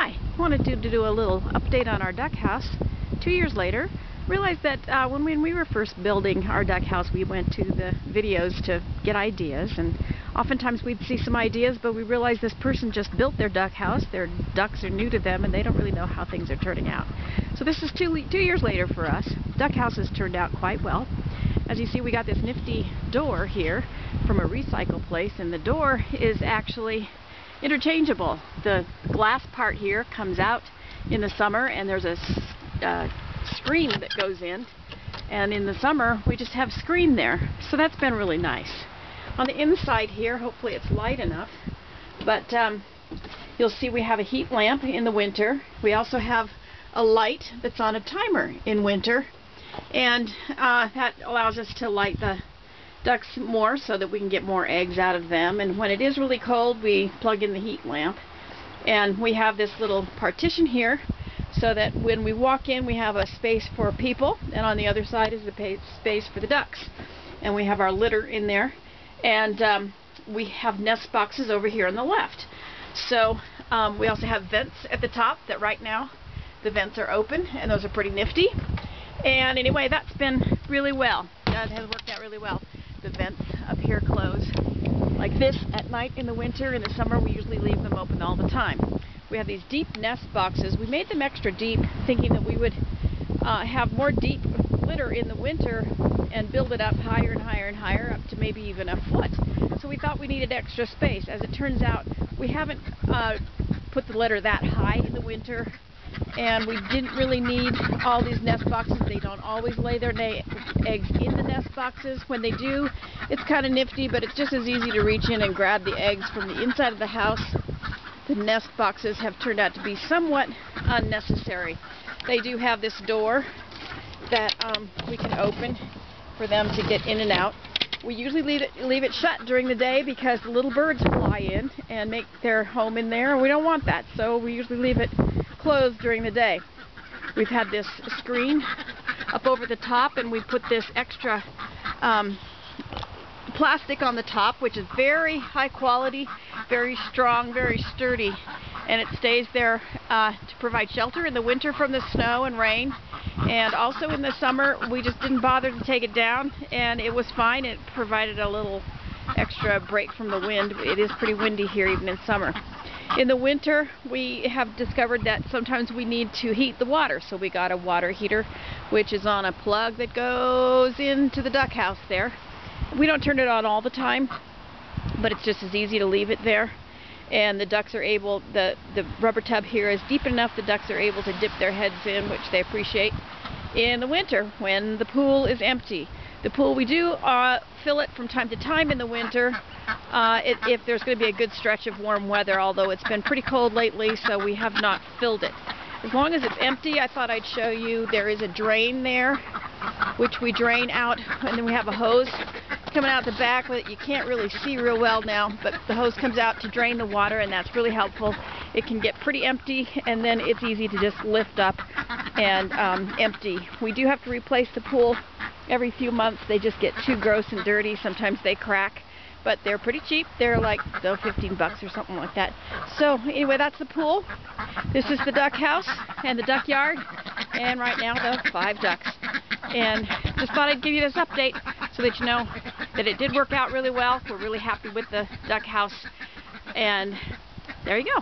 Hi, wanted to do a little update on our duck house. 2 years later, realized that when we were first building our duck house, we went to the videos to get ideas, and oftentimes we'd see some ideas, but we realized this person just built their duck house. Their ducks are new to them, and they don't really know how things are turning out. So this is two years later for us. Duck house has turned out quite well. As you see, we got this nifty door here from a recycle place, and the door is actually interchangeable. The glass part here comes out in the summer, and there's a screen that goes in, and in the summer we just have screen there, so that's been really nice. On the inside here, hopefully it's light enough, but you'll see we have a heat lamp in the winter. We also have a light that's on a timer in winter, and that allows us to light the ducks more so that we can get more eggs out of them. And when it is really cold, we plug in the heat lamp, and we have this little partition here so that when we walk in, we have a space for people, and on the other side is the space for the ducks. And we have our litter in there, and we have nest boxes over here on the left. So we also have vents at the top that right now the vents are open, and those are pretty nifty. And anyway, that's been really well. That has worked out really well. The vents up here close like this at night in the winter. In the summer, we usually leave them open all the time. We have these deep nest boxes. We made them extra deep, thinking that we would have more deep litter in the winter and build it up higher and higher and higher, up to maybe even a foot. So we thought we needed extra space. As it turns out, we haven't put the litter that high in the winter, and we didn't really need all these nest boxes. They don't always lay their eggs in the nest boxes. When they do, it's kind of nifty, but it's just as easy to reach in and grab the eggs from the inside of the house. The nest boxes have turned out to be somewhat unnecessary. They do have this door that we can open for them to get in and out. We usually leave it shut during the day because the little birds fly in and make their home in there, and we don't want that, so we usually leave it closed during the day. We've had this screen up over the top, and we put this extra plastic on the top, which is very high quality, very strong, very sturdy, and it stays there to provide shelter in the winter from the snow and rain. And also in the summer, we just didn't bother to take it down, and it was fine. It provided a little extra break from the wind. It is pretty windy here even in summer. In the winter, we have discovered that sometimes we need to heat the water, so we got a water heater, which is on a plug that goes into the duck house there. We don't turn it on all the time, but it's just as easy to leave it there. And the ducks are able, the rubber tub here is deep enough, the ducks are able to dip their heads in, which they appreciate in the winter when the pool is empty. The pool, we do fill it from time to time in the winter if there's going to be a good stretch of warm weather, although it's been pretty cold lately, so we have not filled it. As long as it's empty, I thought I'd show you there is a drain there, which we drain out, and then we have a hose coming out the back that you can't really see real well now, but the hose comes out to drain the water, and that's really helpful. It can get pretty empty, and then it's easy to just lift up and empty. We do have to replace the pool every few months. They just get too gross and dirty. Sometimes they crack, but they're pretty cheap. They're like $15 or something like that. So anyway, that's the pool. This is the duck house and the duck yard, and right now the 5 ducks. And just thought I'd give you this update so that you know that it did work out really well. We're really happy with the duck house, and there you go.